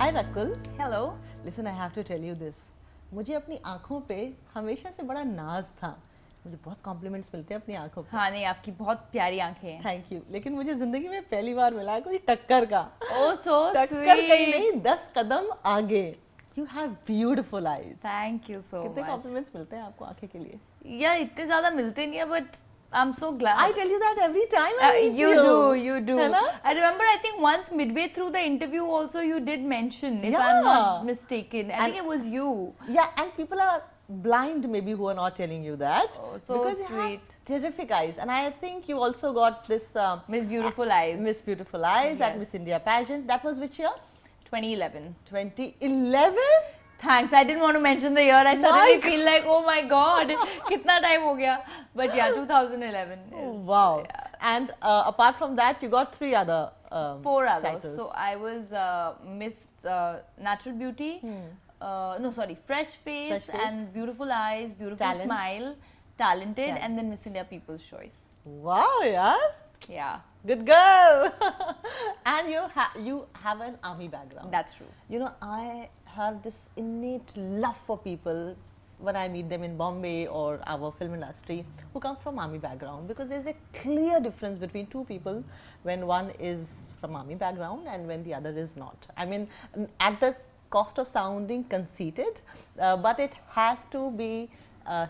Hi Rakul. Hello. Listen, I have to tell you this. मुझे अपनी आँखों पे हमेशा से बड़ा नाज था. मुझे बहुत कॉम्प्लीमेंट्स मिलते हैं अपनी आँखों पे. हाँ नहीं, आपकी बहुत प्यारी आंखें हैं. Thank you. लेकिन मुझे जिंदगी में पहली बार मिला है कोई टक्कर का. Oh, so टक्कर sweet. कहीं नहीं, 10 कदम आगे. You have beautiful eyes. Thank you so कितने much. कॉम्प्लीमेंट्स मिलते हैं आपको आँखें के लिए? यार इतने ज़्यादा मिलते नहीं है, but I'm so glad. I tell you that every time I meet you do. है ना? I remember, I think once midway through the interview also you did mention, if Yeah. I'm not mistaken. I think it was you. Yeah, and people are blind maybe who are not telling you that. Oh, so because you sweet. have terrific eyes. And I think you also got this Miss Beautiful Eyes. Miss Beautiful Eyes at Yes. Miss India pageant. That was which year? 2011. 2011? Thanks. I didn't want to mention the year. I suddenly My feel like, oh my God, कितना time हो गया. But yeah, 2011. Oh, Is, wow. yeah. And apart from that, you got 3 other 4 others. titles. So I was Miss Natural Beauty. No, sorry, Fresh Face, Fresh Face. and Beautiful Eyes, Beautiful Talent. Smile, Talented, Talent. and then Miss India People's Choice. Wow, yeah. Yeah, Good girl. And you have an army background. that's true. You know, I have this innate love for people when I meet them in Bombay or our film industry who come from army background, because there's a clear difference between two people when one is from army background and when the other is not. I mean, at the cost of sounding conceited, but it has to be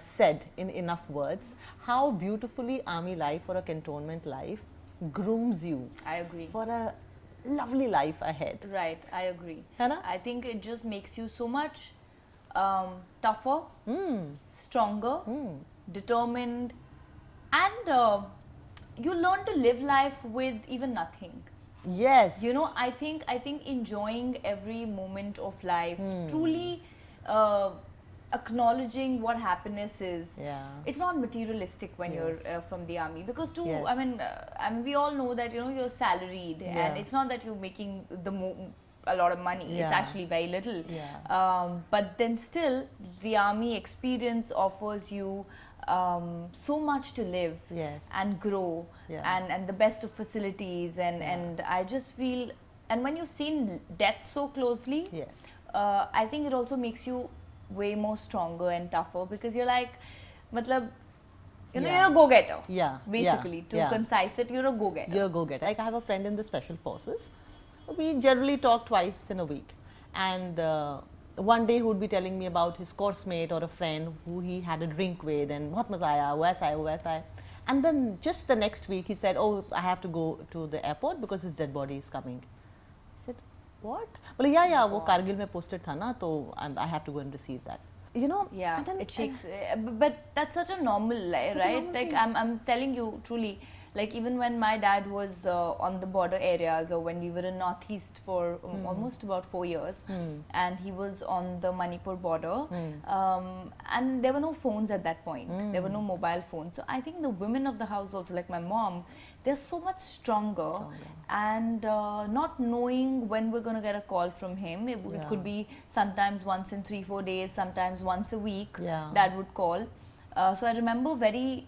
said in enough words how beautifully army life or a cantonment life grooms you I agree. for a lovely life ahead. Right, I agree. है ना? I think it just makes you so much tougher, stronger, determined, and you learn to live life with even nothing. Yes. You know, I think enjoying every moment of life, truly acknowledging what happiness is. Yeah. It's not materialistic when you're from the army, because Yes. I mean, we all know that, you know, you're salaried, Yeah. and it's not that you're making a lot of money. It's Yeah. actually very little. Yeah. But then still, the army experience offers you so much to live Yes. and grow, Yeah. and the best of facilities, and I just feel, and when you've seen death so closely, Yes. I think it also makes you way more stronger and tougher, because you're like, matlab, you know, Yeah. you're a go-getter. Yeah. Basically, to yeah. concise it, you're a go-getter. You're a go-getter. Like I have a friend in the special forces. We generally talk twice in a week, and one day he would be telling me about his course mate or a friend who he had a drink with, and बहुत मजा आया, वैसा है. And then just the next week he said, oh, I have to go to the airport because his dead body is coming. I said, what? Well, yeah, वो कारगिल में posted था ना, तो I have to go and receive that. You know, Yeah, and then it shakes. But that's such a normal, Such a right? normal Like thing. I'm telling you truly, like even when my dad was on the border areas, or when we were in Northeast for almost about 4 years, and he was on the Manipur border, and there were no phones at that point. There were no mobile phones. So I think the women of the house also, like my mom, they're so much stronger. And not knowing when we're going to get a call from him. It Yeah. could be sometimes once in 3-4 days, sometimes once a week. Yeah. Dad would call. So I remember very,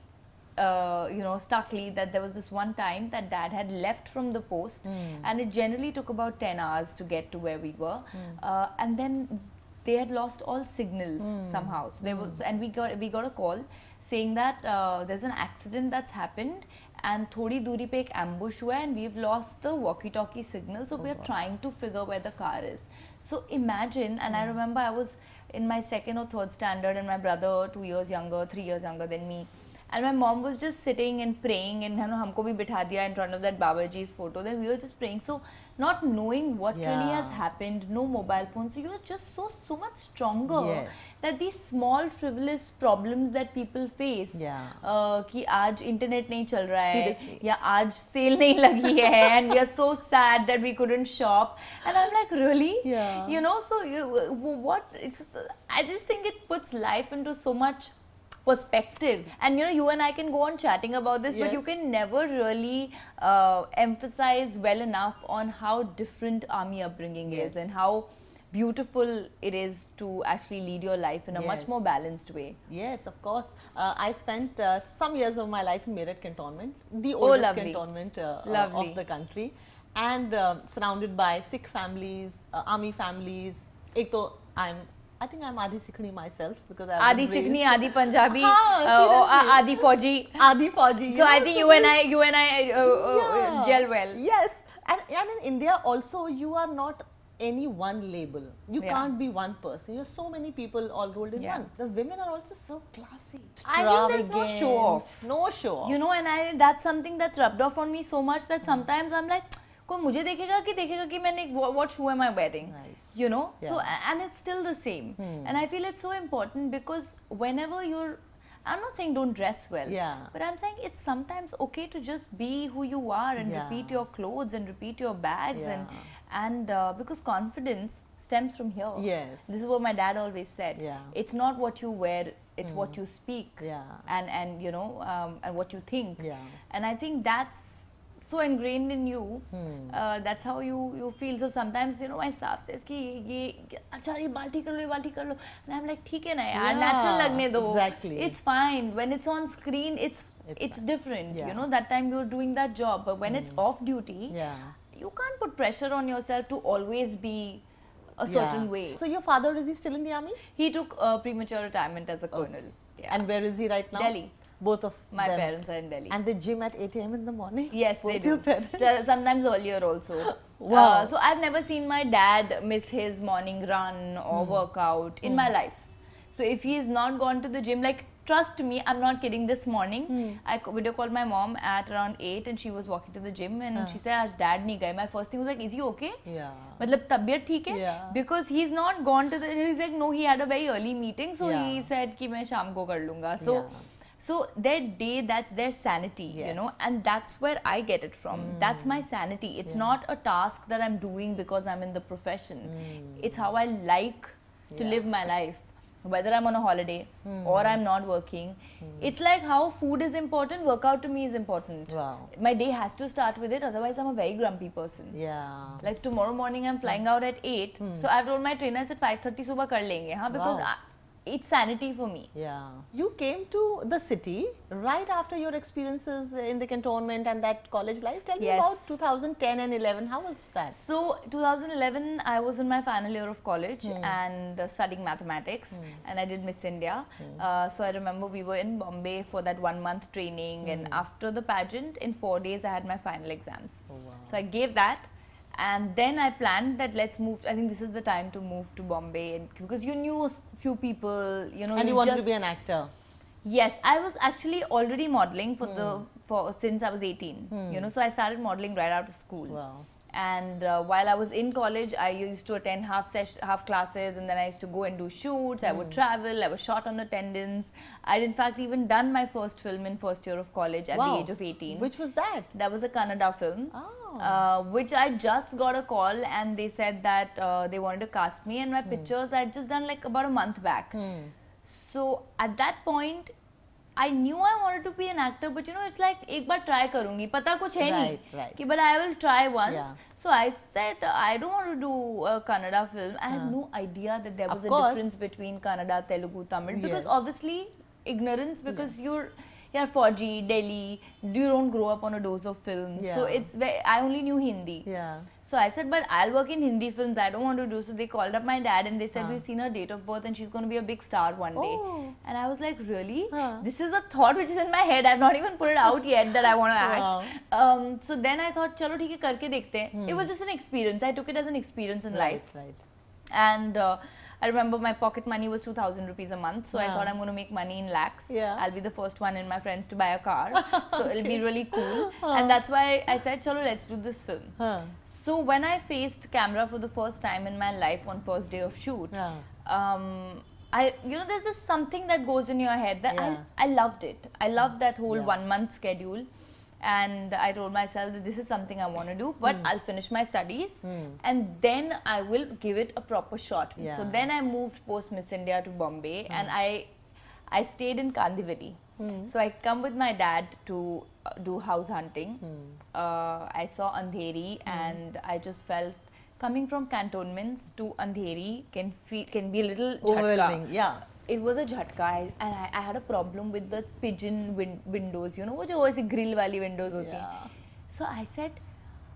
you know, starkly that there was this one time that Dad had left from the post, and it generally took about 10 hours to get to where we were, and then they had lost all signals somehow. So there was, and we got a call saying that there's an accident that's happened, and थोड़ी दूरी पे एक ambush हुआ है, and we've lost the walkie-talkie signal, so we're trying to figure where the car is. So imagine, and I remember I was in my 2nd or 3rd standard, and my brother 2 years younger, 3 years younger than me, and my mom was just sitting and praying, and हमको भी बिठा दिया in front of that Babaji's photo. Then we were just praying, so not knowing what really has happened, no mobile phone, so you're just so much stronger. Yes. That these small frivolous problems that people face, कि आज internet नहीं चल रहा है, Seriously. या आज sale नहीं लगी है, and we are so sad that we couldn't shop, and I'm like, really? Yeah. You know, so I just think it puts life into so much perspective. And you know, you and I can go on chatting about this, but you Yes. can never really emphasize well enough on how different army upbringing is, and how beautiful it is to actually lead your life in a much Yes. more balanced way. Yes, of course. I spent some years of my life in Meerut cantonment, the oldest lovely. cantonment Lovely. of the country. and surrounded by Sikh families, army families. एक तो I think I'm Adi Sikhni myself because I Adi Sikhni, Adi Punjabi, Adi Fauji. Adi Fauji. So I think you and I gel well. Yes, and in India also you are not any one label. You can't be one person. You're so many people all rolled in one. The women are also so classy. I think there's no show off. No show off. You know, and that's something that's rubbed off on me so much that sometimes I'm like, कोई मुझे देखेगा कि मैंने what shoe am I wearing? Nice. You know, so and it's still the same. And I feel it's so important because whenever I'm not saying don't dress well, but I'm saying it's sometimes okay to just be who you are and repeat your clothes and repeat your bags and because confidence stems from here. Yes. This is what my dad always said. It's not what you wear, it's what you speak and you know and what you think. And I think that's so ingrained in you. That's how you feel. So sometimes, you know, my staff says कि ये अच्छा ये बाल्टी कर लो, and I'm like ठीक है ना यार, natural लगने दो. Exactly. It's fine. When it's on screen, it's different. You know, that time you're doing that job, but when it's off duty, you can't put pressure on yourself to always be a certain way. So your father, is he still in the army? He took premature retirement as a colonel. And where is he right now? Delhi. Both of my them. parents are in Delhi. And they gym at 8 a.m. in the morning? Yes, both they do. Your parents? Sometimes earlier also. Wow. So I've never seen my dad miss his morning run or workout in my life. So if he's not gone to the gym, like trust me, I'm not kidding, this morning I video called my mom at around 8 and she was walking to the gym and she said, "Aaj dad nahi gaye." My first thing was like, is he okay? Matlab tabiyat theek hai? Because he's not gone to the, he's like, no, he had a very early meeting, so he said ki main sham ko kar lunga. So their day, that's their sanity, you know, and that's where I get it from. That's my sanity. It's not a task that I'm doing because I'm in the profession. It's how I like to live my life. Whether I'm on a holiday or I'm not working. It's like how food is important, workout to me is important. Wow. My day has to start with it, otherwise I'm a very grumpy person. Like tomorrow morning I'm flying out at 8. So I've told my trainers at 5:30 subah kar lenge, because it's sanity for me. You came to the city right after your experiences in the cantonment and that college life. Tell me about 2010 and 11. How was that? So 2011, I was in my final year of college and studying mathematics, and I did Miss India. So I remember we were in Bombay for that 1 month training, and after the pageant, in 4 days, I had my final exams. So I gave that. And then I planned that let's move. I think this is the time to move to Bombay, and because you knew a few people, you know. And you wanted to be an actor. Yes, I was actually already modeling for since I was 18. You know, so I started modeling right out of school. Wow. And while I was in college, I used to attend half classes, and then I used to go and do shoots. I would travel. I was shot on attendance. I'd in fact even done my first film in first year of college at the age of 18. Which was that? That was a Kannada film. Which I just got a call and they said that they wanted to cast me, and my pictures I had just done like about a month back. So at that point, I knew I wanted to be an actor, but you know, it's like एक बार try करूँगी, पता कुछ है नहीं, but I will try once. So I said, I don't want to do a Kannada film. I had no idea that there was a difference between Kannada, Telugu, Tamil, because obviously ignorance, because you're Fauji, Delhi, you don't grow up on a dose of films. So it's I only knew Hindi. So I said, but I'll work in Hindi films, I don't want to do. So they called up my dad and they said, we've seen her date of birth and she's going to be a big star one day. And I was like, really? This is a thought which is in my head. I've not even put it out yet that I want to act. So then I thought, chalo theek hai, karke dekhte hain. It was just an experience. I took it as an experience in life. And I remember my pocket money was 2,000 rupees a month, so I thought I'm going to make money in lakhs. I'll be the first one in my friends to buy a car, so it'll be really cool. And that's why I said, chalo, let's do this film. So when I faced camera for the first time in my life on first day of shoot, you know, there's just something that goes in your head that I loved it. I loved that whole 1 month schedule. And I told myself that this is something I want to do, but I'll finish my studies and then I will give it a proper shot. So then I moved post Miss India to Bombay and I stayed in Kandivali. So I come with my dad to do house hunting. I saw Andheri and I just felt coming from cantonments to Andheri can be a little jhatka. It was a jhatka, and I had a problem with the pigeon windows, you know, wo jo aise grill wali windows hoti hain. So I said,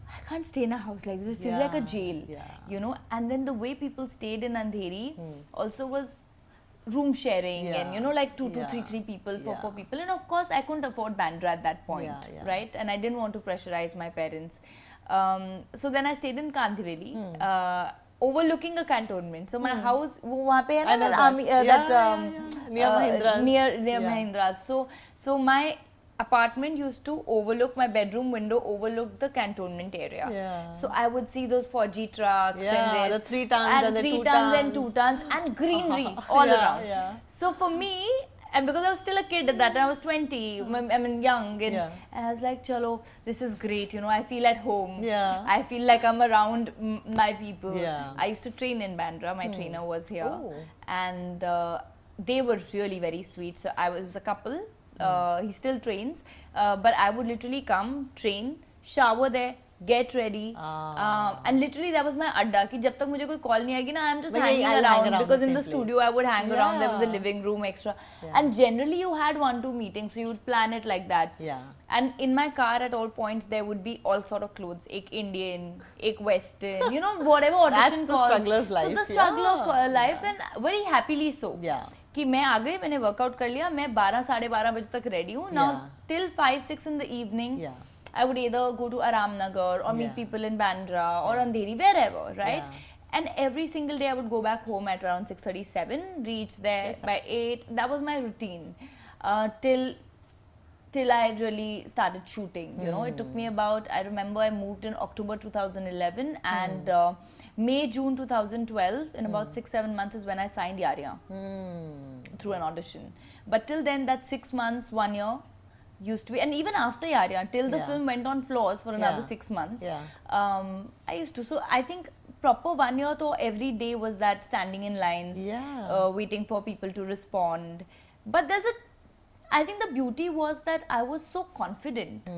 I can't stay in a house like this. It feels like a jail, you know. And then the way people stayed in Andheri also was room sharing, and you know, like two, 3 people, 4 people. And of course, I couldn't afford Bandra at that point, right? And I didn't want to pressurize my parents. So then I stayed in Kandiveli, overlooking a cantonment. So my house, वहाँ पे है ना that army, near Mahindra. Near Mahindra. So my apartment used to overlook, my bedroom window overlooked the cantonment area. So I would see those 4G trucks and the 3 tons and the 2 tons and 2 tons and greenery all around. So for me, and because I was still a kid at that time, I was 20, I mean young, and I was like, chalo, this is great, you know, I feel at home. I feel like I'm around my people. I used to train in Bandra, my trainer was here. And they were really very sweet. So I was a couple. He still trains, but I would literally come, train, shower there, get ready, and literally that was my adda. Ki jab tak mujhe koi call nahi aayegi na, I'm just hanging around, because in the studio I would hang around. There was a living room extra, and generally you had 1-2 meetings, so you would plan it like that. And in my car at all points there would be all sort of clothes, ek Indian, ek Western, you know, whatever audition calls. That's the struggler's life. So the struggler life, and very happily so. कि मैं आ गई, मैंने workout कर लिया, मैं 12-12:30 बजे तक ready हूँ. Now till 5-6 in the evening, I would either go to Aram Nagar or meet people in Bandra or Andheri, wherever, right? And every single day I would go back home at around 6:37, reach there by 8. That was my routine till I really started shooting. You know, it took me about, I remember I moved in October 2011 and May, June 2012, in about 6-7 months is when I signed Yariya through an audition. But till then, that 6 months, 1 year used to be, and even after Yariya, till the film went on floors for another 6 months, I used to. So I think proper 1 year though, every day was that standing in lines, waiting for people to respond. But I think the beauty was that I was so confident.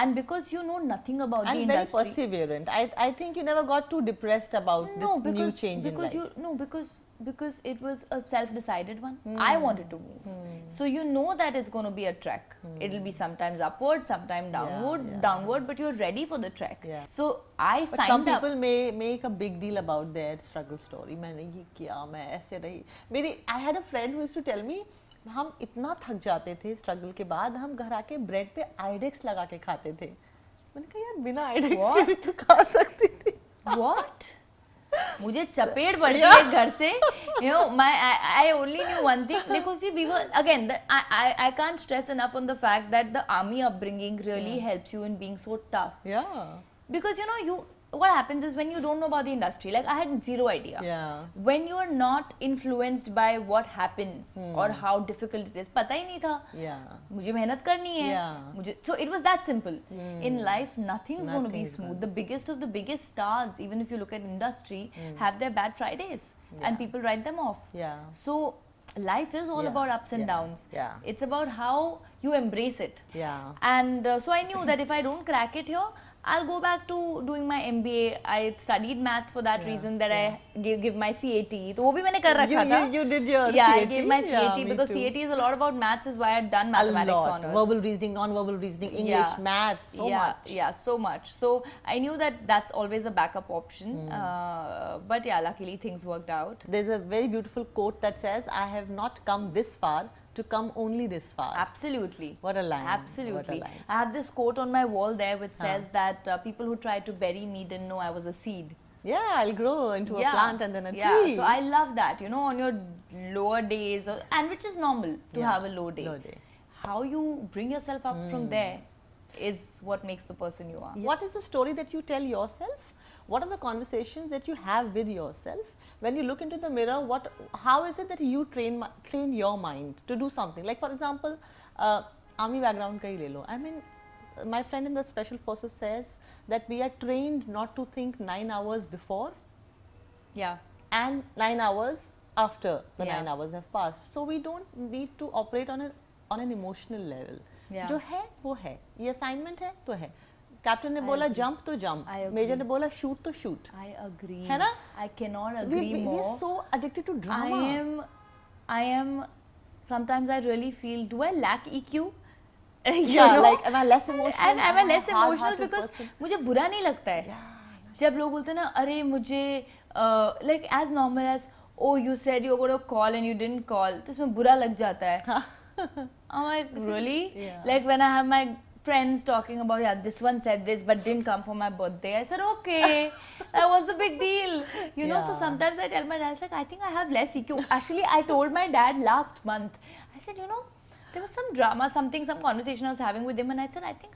And because you know nothing about the industry. And very perseverant. I think you never got too depressed about this new change in life. Because it was a self-decided one. I wanted to move. So you know that it's going to be a trek. It'll be sometimes upward, sometimes downward, but you're ready for the trek. So I signed up. Some people may make a big deal about their struggle story. मैंने ये किया, मैं ऐसे रही. I had a friend who used to tell me, हम इतना थक जाते थे स्ट्रगल के बाद, हम घर आके ब्रेड पे आइडेक्स लगा के खाते थे. मैंने कहा यार बिना आइडेक्स के भी तो खा सकती थी. What? मुझे चपेट पड़ती है घर से. You know, I only knew one thing. देखो, see, we were again. I can't stress enough on the fact that the army upbringing really helps you in being so tough. Because you know what happens is when you don't know about the industry, like I had zero idea. When you are not influenced by what happens or how difficult it is, पता ही नहीं था. मुझे मेहनत करनी है. So it was that simple. In life, nothing's going to be smooth. The biggest of the biggest stars, even if you look at industry, have their bad Fridays, and people write them off. So life is all about ups and downs. It's about how you embrace it. And so I knew that if I don't crack it here, I'll go back to doing my MBA. I studied maths for that reason, that I give my CAT. तो वो भी मैंने कर रखा था. You did your CAT? I gave my CAT because CAT is a lot about maths, is why I had done mathematics honors. Verbal reasoning, non-verbal reasoning, English, maths, so much. Yeah, so much. So I knew that that's always a backup option. But yeah, luckily things worked out. There's a very beautiful quote that says, I have not come this far to come only this far. Absolutely. What a line. Absolutely. What a line. I have this quote on my wall there which says that people who tried to bury me didn't know I was a seed. Yeah, I'll grow into a plant and then a tree. So I love that, you know, on your lower days, and which is normal to have a low day. How you bring yourself up from there is what makes the person you are. What is the story that you tell yourself? What are the conversations that you have with yourself? When you look into the mirror, how is it that you train your mind to do something? Like for example, army background ka hi le lo. I mean, my friend in the special forces says that we are trained not to think 9 hours before, and 9 hours after the 9 hours have passed. So we don't need to operate on an emotional level. जो है वो है. ये assignment है तो है. Captain ने बोला जंप तो जंप, मेजर ने बोला शूट तो शूट. I agree. है ना? I cannot agree more. We are so addicted to drama. I am. Sometimes I really feel, do I lack EQ? Yeah, like am I less emotional? And am I less emotional hard-hearted because person? मुझे बुरा नहीं लगता है. Yeah. जब लोग बोलते हैं ना, अरे मुझे like as normal as, oh you said you're going to call and you didn't call, तो इसमें बुरा लग जाता है. I'm like, really? Yeah. Like when I have my friends talking about, yeah, this one said this but didn't come for my birthday. I said, okay, that was a big deal. You know, so Yeah. sometimes I tell my dad, like, I think I have less EQ. Actually, I told my dad last month, I said, you know, there was some drama, some conversation I was having with him, and I said, I think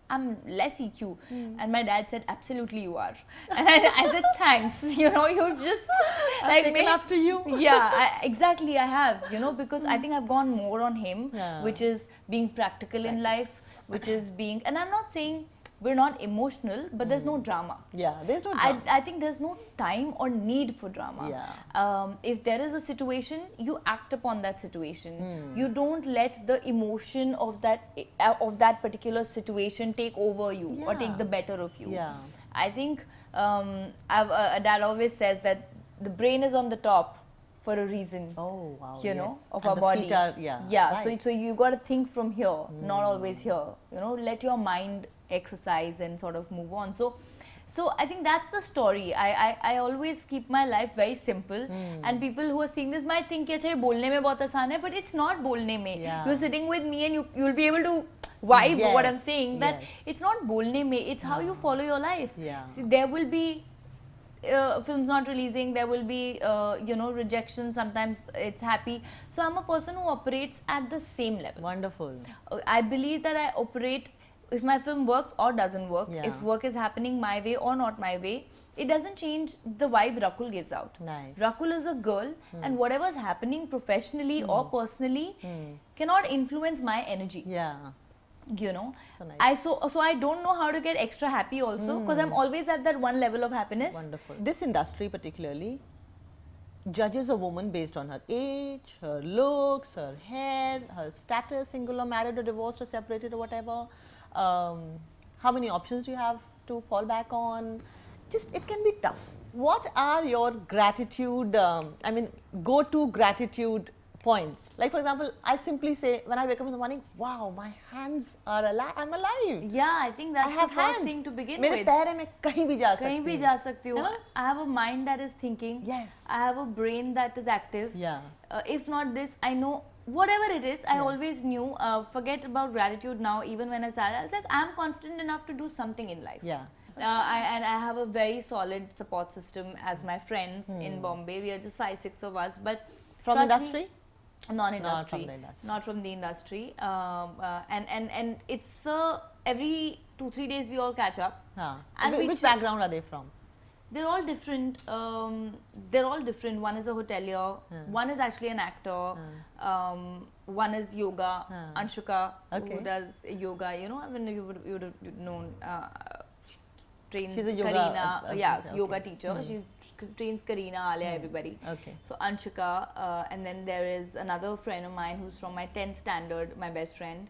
I'm less EQ. And my dad said, absolutely you are. And I said, thanks. You know, you just I've taken after you. Yeah, exactly, I have, you know, because I think I've gone more on him, which is being practical in life, which is being, and I'm not saying we're not emotional, but there's no drama. Yeah, there's no drama. I think there's no time or need for drama. Yeah. If there is a situation, you act upon that situation. You don't let the emotion of that particular situation take over you or take the better of you. Yeah. I think Dad always says that the brain is on the top for a reason. Oh wow. You know, yes. of And our the body. feet are, yeah. Right. So you got to think from here, not always here. You know, let your mind exercise and sort of move on. So I think that's the story. I always keep my life very simple, and people who are seeing this might think, "अच्छा ये बोलने में बहुत आसान है," but it's not बोलने में. Yeah. You're sitting with me and you'll be able to vibe what I'm saying. That it's not बोलने में. It's how you follow your life. Yeah. See, there will be films not releasing, there will be you know, rejection, sometimes it's happy. So I'm a person who operates at the same level. Wonderful. I believe that I operate, if my film works or doesn't work, if work is happening my way or not my way, it doesn't change the vibe Rakul gives out. Nice. Rakul is a girl, and whatever's happening professionally or personally cannot influence my energy. Yeah. You know, So nice. so I don't know how to get extra happy also, because I'm always at that one level of happiness. Wonderful. This industry particularly judges a woman based on her age, her looks, her hair, her status, single or married or divorced or separated or whatever. How many options do you have to fall back on? Just, it can be tough. What are your gratitude, go-to gratitude points? Like for example, I simply say when I wake up in the morning, wow, my hands are alive, I'm alive. Yeah, I think that's I have the first hands. thing to begin मेरे with. पैर हैं, मैं कहीं भी जा सकती कहीं हूँ. भी जा सकती हूँ. है ना? I have a mind that is thinking. Yes. I have a brain that is active. Yeah. If not this, I know whatever it is. I always knew. Forget about gratitude now. Even when I started, I was like, I'm confident enough to do something in life. Yeah. And I have a very solid support system as my friends in Bombay. We are just 5-6 of us, but From trust me, industry? non-industry, Not from the industry. not from the industry. And it's every 2-3 days we all catch up. And we Which background are they from? They're all different. They're all different. One is a hotelier. One is actually an actor. One is yoga. Anshuka, who does yoga. You know, I mean, you would have known. Trains She's a yoga, Karina. okay. Yoga teacher. She trains Karina, Alia, everybody. Okay. So Anshuka, and then there is another friend of mine who's from my 10th standard, my best friend.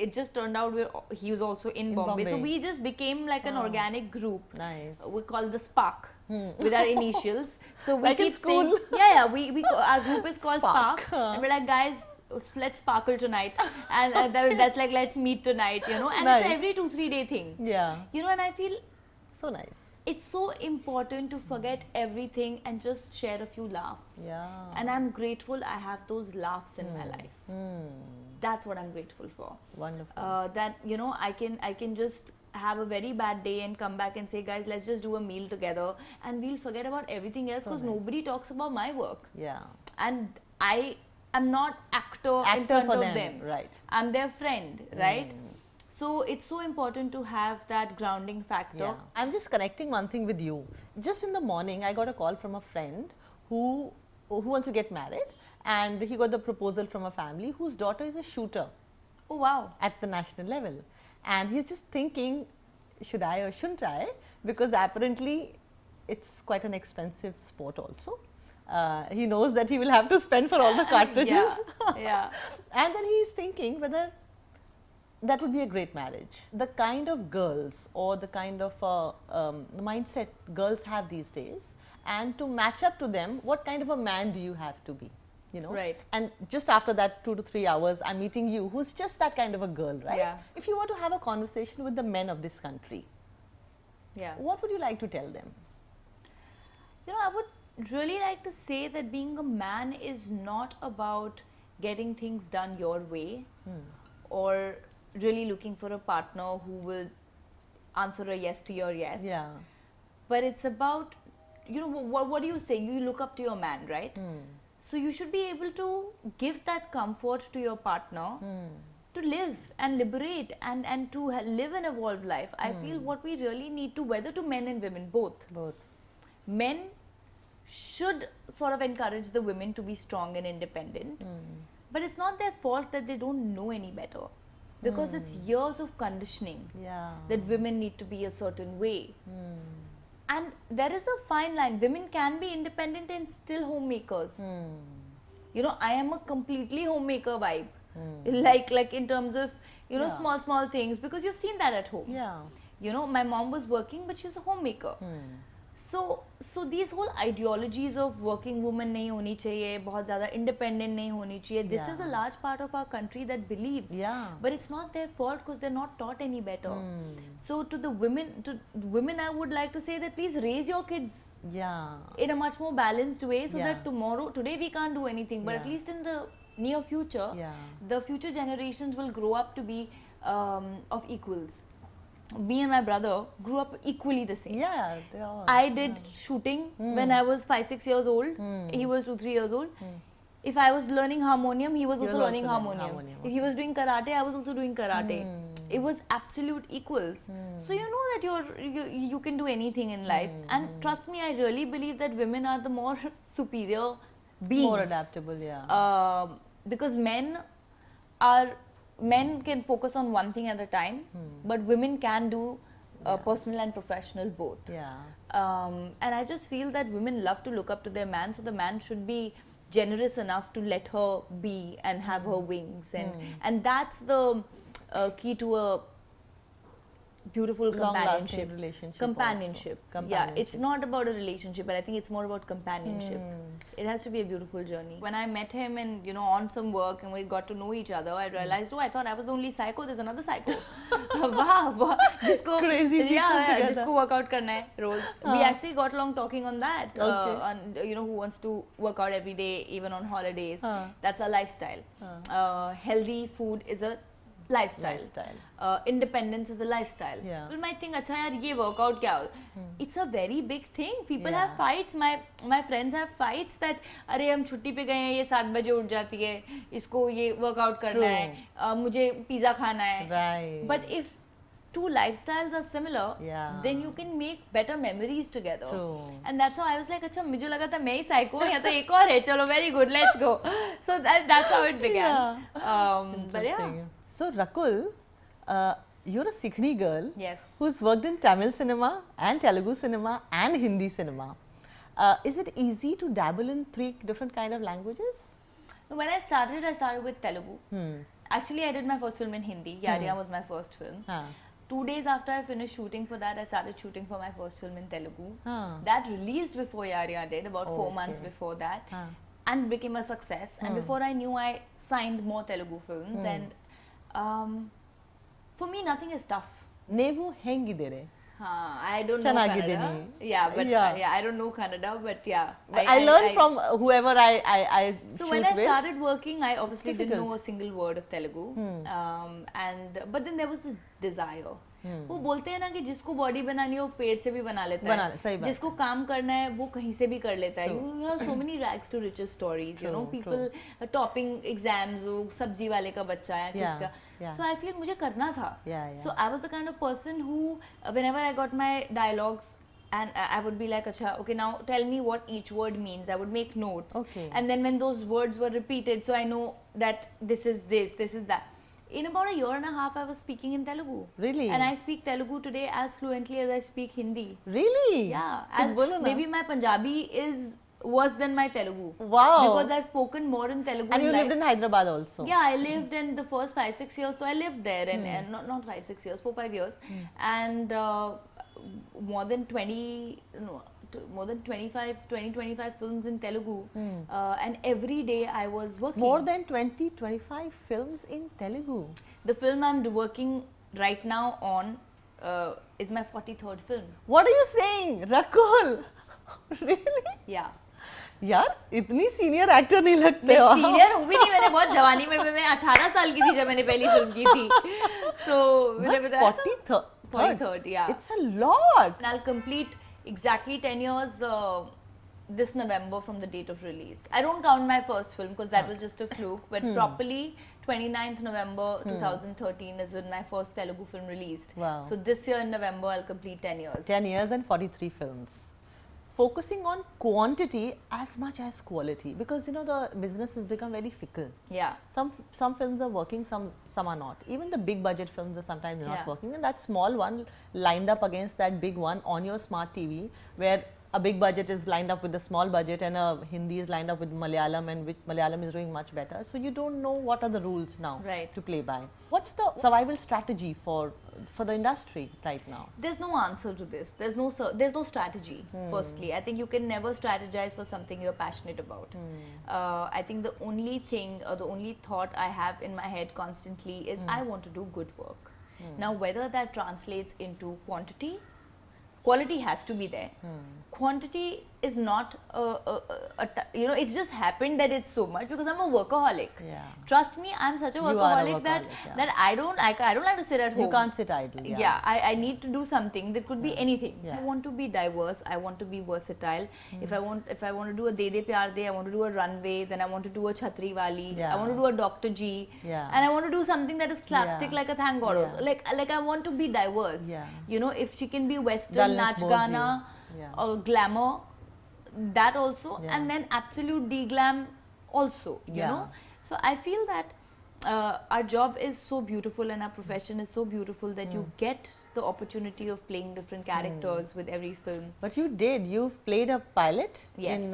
It just turned out he was also in Bombay. So we just became like an organic group. Nice. We call the Spark with our initials. So we Like in keep school? saying, we our group is called Spark. Spark. And we're like, guys, let's sparkle tonight. And that's like, let's meet tonight, you know. And Nice. it's every 2-3 day thing. Yeah. You know, and I feel So nice. it's so important to forget everything and just share a few laughs. Yeah. And I'm grateful I have those laughs in my life. That's what I'm grateful for. Wonderful. That, you know, I can just have a very bad day and come back and say, guys, let's just do a meal together, and we'll forget about everything else, because nobody talks about my work. Yeah. And I am not actor in front for of them, right. I'm their friend, right? So it's so important to have that grounding factor. Yeah. I'm just connecting one thing with you. Just in the morning, I got a call from a friend who wants to get married, and he got the proposal from a family whose daughter is a shooter. Oh wow. At the national level, and he's just thinking, should I or shouldn't I? Because apparently it's quite an expensive sport also. He knows that he will have to spend for all the cartridges. Yeah. And then he's thinking whether that would be a great marriage. The kind of girls or the kind of mindset girls have these days, and to match up to them, what kind of a man do you have to be? you know. Right. And just after that 2 to 3 hours, I'm meeting you, who's just that kind of a girl, right? Yeah. If you were to have a conversation with the men of this country, Yeah. what would you like to tell them? You know, I would really like to say that being a man is not about getting things done your way or really looking for a partner who will answer a yes to your yes. Yeah. But it's about, you know, what do you say? You look up to your man, right? So you should be able to give that comfort to your partner to live and liberate and to live an evolved life. I feel what we really need to, whether to men and women, both. Men should sort of encourage the women to be strong and independent, but it's not their fault that they don't know any better, because it's years of conditioning that women need to be a certain way. And there is a fine line. Women can be independent and still homemakers. You know, I am a completely homemaker vibe. Like in terms of, you know, small things, because you've seen that at home. You know, my mom was working, but she's a homemaker. So these whole ideologies of working woman nahi honi chahiye, bahut zyada independent nahi honi chahiye, this is a large part of our country that believes. But it's not their fault because they're not taught any better. So to the women, I would like to say that please raise your kids in a much more balanced way, so that today we can't do anything, but at least in the near future, the future generations will grow up to be of equals. Me and my brother grew up equally the same. They are. I did shooting when I was 5-6 years old. He was 2-3 years old. If I was learning harmonium, he was also learning harmonium. If he was doing karate, I was also doing karate. It was absolute equals. So you know that you can do anything in life. And trust me, I really believe that women are the more superior beings. More adaptable, because men can focus on one thing at a time, but women can do personal and professional both. And I just feel that women love to look up to their man, so the man should be generous enough to let her be and have her wings, and that's the key to a beautiful companionship. Yeah, it's not about a relationship, but I think it's more about companionship. It has to be a beautiful journey. When I met him and, you know, on some work and we got to know each other, I realized, I thought I was the only psycho. There's another psycho. Wow, crazy. Jisko workout karna hai roz. We actually got along talking on that. On, you know, who wants to work out every day, even on holidays. That's a lifestyle. Healthy food is a lifestyle. Independence is a lifestyle. People might think, acha yaar, ye workout kya? It's a very big thing. People have fights. My friends have fights that, अरे हम छुट्टी पे गए हैं, ये 7 बजे उठ जाती है, इसको ये workout करना है, मुझे pizza खाना है. But if two lifestyles are similar, then you can make better memories together. And that's how I was like, अच्छा मुझे लगा था मैं ही psycho हूँ, या तो एक और है, चलो, very good, let's go. So that's how it began. But yeah. So Rakul, you're a Sikhni girl who's worked in Tamil cinema and Telugu cinema and Hindi cinema. Is it easy to dabble in 3 different kind of languages? When I started with Telugu. Actually, I did my first film in Hindi. Yariya was my first film. 2 days after I finished shooting for that, I started shooting for my first film in Telugu. That released before Yariya did, about 4 months before that, and became a success. And before I knew, I signed more Telugu films. And for me, nothing is tough. Nevu hengidere. I don't know Kannada. I don't know Kannada, but I learned from whoever I So when I started working, I obviously didn't know a single word of Telugu. But then there was this desire. वो बोलते हैं ना कि जिसको body बनानी है वो पेट से भी बना लेता है, जिसको काम करना है वो कहीं से भी कर लेता है. You have so many rags to riches stories, you know, people topping exams, वो सब्जी वाले का बच्चा है किसका. So I feel मुझे करना था. So I was the kind of person who, whenever I got my dialogues, and I would be like, acha, okay, now tell me what each word means. I would make notes. And then when those words were repeated, so I know that this is this is that. In about a year and a half, I was speaking in Telugu. Really? And I speak Telugu today as fluently as I speak Hindi. Really? Yeah. Maybe my Punjabi is worse than my Telugu. Wow. Because I've spoken more in Telugu. And you lived in Hyderabad also. Yeah, I lived in the first 5-6 years. So I lived there, and not 5-6 years, 4-5 years. And more than more than 25 films in Telugu, and every day I was working. More than 25 films in Telugu. The film I'm working right now on is my 43rd film. What are you saying, Rakul? Really? Yeah. यार इतनी senior actor नहीं लगते हो। Senior हूँ भी नहीं, मैंने बहुत जवानी में मैं 18 साल की थी जब मैंने पहली फिल्म की थी, तो मैंने बताया 43rd, yeah. It's a lot. And I'll complete exactly 10 years this November from the date of release. I don't count my first film because that was just a fluke, but properly 29th November 2013 is when my first Telugu film released. Wow. So this year in November I'll complete 10 years. 10 years and 43 films. Focusing on quantity as much as quality, because you know the business has become very fickle. Yeah. Some films are working, some are not. Even the big budget films are sometimes not working, and that small one lined up against that big one on your smart TV, where a big budget is lined up with the small budget and a Hindi is lined up with Malayalam, and which Malayalam is doing much better. So you don't know what are the rules now to play by. What's the survival strategy for the industry right now? There's no answer to this. There's no strategy. Firstly, I think you can never strategize for something you're passionate about. I think the only thing or the only thought I have in my head constantly is I want to do good work. Now whether that translates into quantity, quality has to be there. Quantity is not you know, it's just happened that it's so much because I'm a workaholic. Trust me, I'm such a workaholic, that I don't like to sit at home. You can't sit idle. I need to do something that could be anything. I want to be diverse, I want to be versatile. If I want to do a De De Pyar De, I want to do a runway, then I want to do a Chhatri Wali, I want to do a Dr. G, and I want to do something that is slapstick like a Thank God also. Like I want to be diverse. You know, if she can be Western, Nach Gana, or glamour, that also, and then absolute de-glam also, you know. So I feel that our job is so beautiful and our profession is so beautiful that you get the opportunity of playing different characters with every film. But you've played a pilot in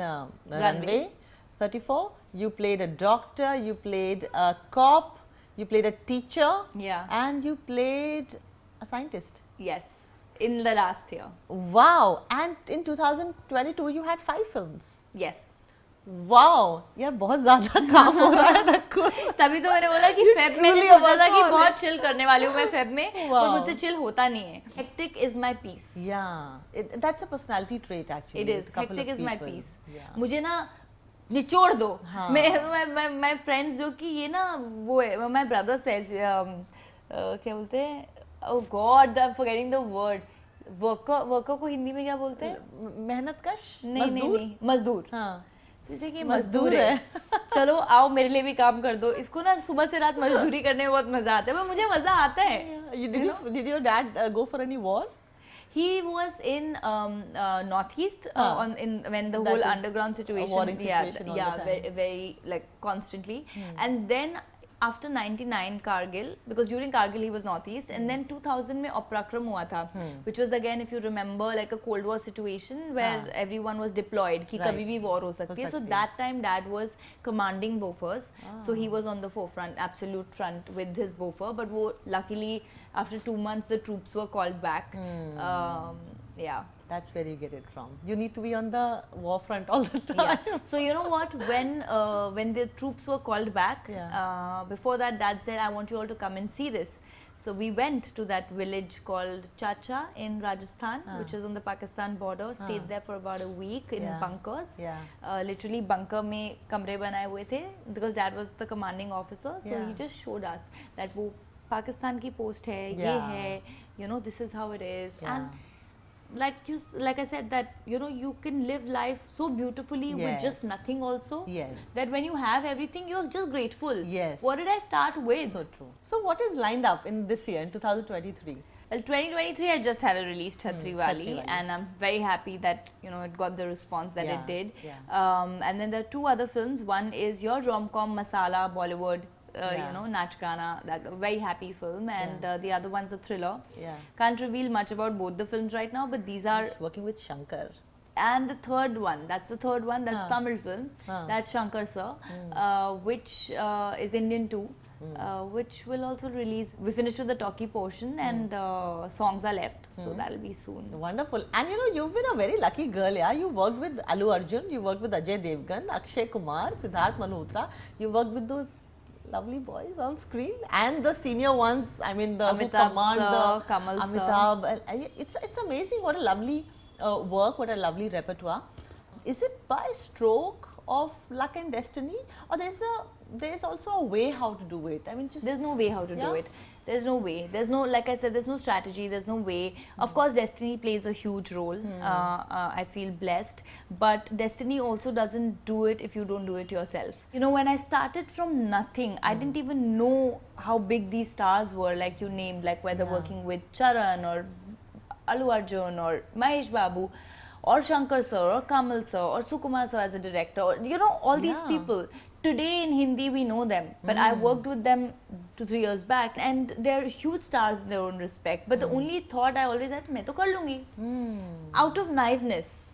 Runway 34, you played a doctor, you played a cop, you played a teacher, and you played a scientist. Yes, in the last year. Wow! And in 2022 you had 5 films. Yes. Wow! यार बहुत ज़्यादा काम हो रहा है रकुल. तभी तो मैंने बोला कि फेब में सोचा था कि बहुत chill करने वाली हूँ मैं फेब में, पर मुझसे chill होता नहीं है. Hectic is my peace. Yeah, that's a personality trait actually. It is. Hectic is my peace. मुझे ना निचोड़ दो. My friends जो कि ये ना वो है, my brother says क्या बोलते हैं? Oh God, I'm forgetting the word. Worker को हिंदी में क्या बोलते हैं? मेहनतकश? नहीं, मजदूर. हाँ. जैसे कि मजदूर है. चलो आओ मेरे लिए भी काम कर दो. इसको ना सुबह से रात मजदूरी करने में बहुत मजा आता है, पर मुझे मजा आता है. Did your dad go for any war? He was in Northeast when the whole underground situation, very like constantly, and then after 99 Kargil, because during Kargil he was Northeast, and then 2000 में Oprakram हुआ था, which was again, if you remember, like a Cold War situation where everyone was deployed कि कभी भी war हो सकती है. So that time dad was commanding Bofors, so he was on the forefront, absolute front with his Bofor, but luckily after 2 months the troops were called back. That's where you get it from. You need to be on the war front all the time. So you know what, when the troops were called back, before that dad said, I want you all to come and see this. So we went to that village called Chacha in Rajasthan, which is on the Pakistan border, stayed there for about a week in bunkers. Literally bunker में कमरे बनाए हुए थे, because dad was the commanding officer, so he just showed us that वो पाकिस्तान की post है, ये है, you know, this is how it is. And like I said, that you know, you can live life so beautifully with just nothing also, that when you have everything you're just grateful. What did I start with? So true. So what is lined up in this year, in 2023? Well, 2023 I just had a release, Chhatri Wali, and I'm very happy that, you know, it got the response that it did. And then there are 2 other films. One is your rom-com masala Bollywood, you know, Nach Gana, like a very happy film, and the other one's a thriller. Can't reveal much about both the films right now, but these are working with Shankar. And the third one, that's Tamil film, that's Shankar sir, which is Indian too. which will also release. We finished with the talkie portion and songs are left, so that'll be soon. Wonderful. And you know, you've been a very lucky girl, yeah. You worked with Arjun, you worked with Ajay Devgan, Akshay Kumar, Siddharth Malhotra. You worked with those lovely boys on screen, and the senior ones. I mean, the who command the Kamal Amitabh. It's amazing. What a lovely work. What a lovely repertoire. Is it by stroke of luck and destiny, or there's also a way how to do it? I mean, just there's no way how to do it. There's no way. There's no, like I said, there's no strategy. There's no way. Of course, destiny plays a huge role. I feel blessed, but destiny also doesn't do it if you don't do it yourself. You know, when I started from nothing, I didn't even know how big these stars were, like you named, like whether working with Charan or Allu Arjun or Mahesh Babu, or Shankar sir, or Kamal sir, or Sukumar sir as a director, or, you know, all these people. Today in Hindi we know them, but I worked with them 2-3 years back, and they're huge stars in their own respect. But the only thought I always had, main to kar lungi. Out of naiveness.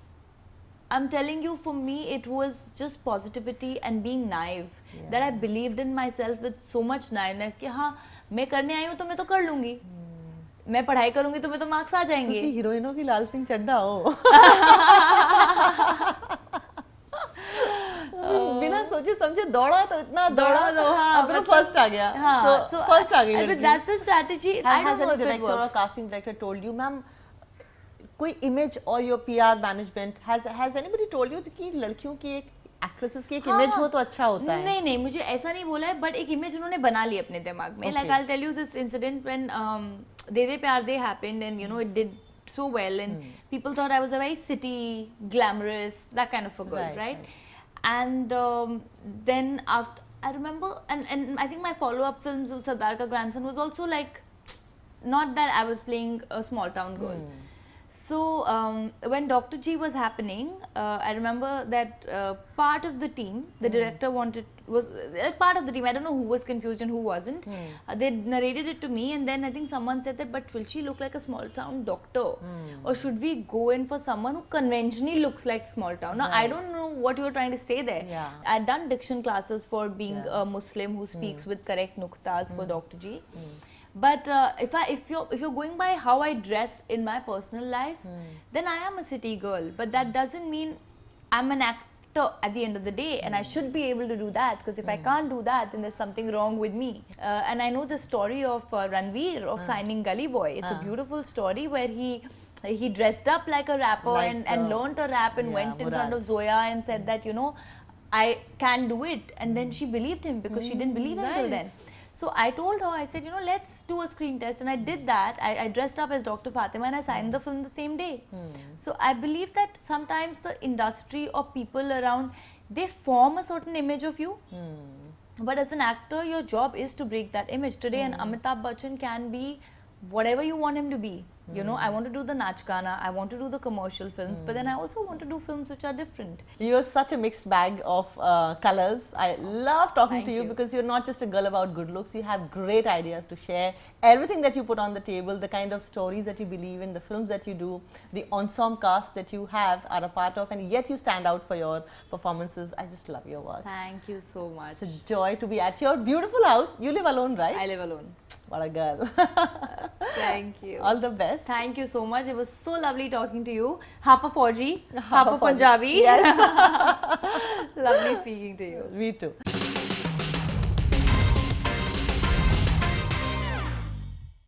I'm telling you, for me it was just positivity and being naive, that I believed in myself with so much naiveness कि हाँ मैं करने आई हूँ तो मैं तो कर लूँगी, मैं पढ़ाई करूँगी तो मैं तो मार्क्स आ जाएंगे. तुसी हीरोइनों की लाल सिंह चड्ढा हो. बिना सोचे समझे दौड़ा तो इतना दौड़ा अब तो फर्स्ट आ गया. So फर्स्ट आ गई. But that's the strategy. I don't know if it works. Or casting director told you, ma'am, कोई image or your PR management has anybody told you कि लड़कियों की एक एक्ट्रेसेस की एक इमेज हो तो अच्छा होता है? नहीं नहीं, मुझे ऐसा नहीं बोला है, बट एक इमेज उन्होंने बना ली अपने दिमाग में. Like I'll tell you this incident when दे दे प्यार दे happened, and you know it did so well, and people thought I was a very city, glamorous, that kind of a girl, right? And then after, I remember, and I think my follow-up films of Sardar Ka Grandson was also like, not that I was playing a small town girl. So when Dr. G was happening, I remember that part of the team, the director was part of the team, I don't know who was confused and who wasn't. They narrated it to me, and then I think someone said that, but will she look like a small town doctor? Or should we go in for someone who conventionally looks like small town? Now, I don't know what you were trying to say there. I'd done diction classes for being a Muslim who speaks with correct nuktas for Dr. G. But if you're going by how I dress in my personal life, then I am a city girl. But that doesn't mean I'm an actor at the end of the day, and I should be able to do that, because if I can't do that, then there's something wrong with me. And I know the story of Ranveer of signing Gully Boy. It's a beautiful story where he dressed up like a rapper and learned to rap and went in front of Zoya and said that, you know, I can do it. And then she believed him, because she didn't believe him till then. So I told her, I said, you know, let's do a screen test, and I did that. I dressed up as Dr. Fatima and I signed the film the same day. So I believe that sometimes the industry or people around, they form a certain image of you. But as an actor, your job is to break that image. Today, an Amitabh Bachchan can be whatever you want him to be. You know, I want to do the Nach Gana, I want to do the commercial films, but then I also want to do films which are different. You're such a mixed bag of colors. I love talking to you because you're not just a girl about good looks. You have great ideas to share. Everything that you put on the table, the kind of stories that you believe in, the films that you do, the ensemble cast that you are a part of, and yet you stand out for your performances. I just love your work. Thank you so much. It's a joy to be at your beautiful house. You live alone, right? I live alone. What a girl. Thank you. All the best. Thank you so much. It was so lovely talking to you. Half a Fauji, half a Punjabi. Yes. Lovely speaking to you. Me too.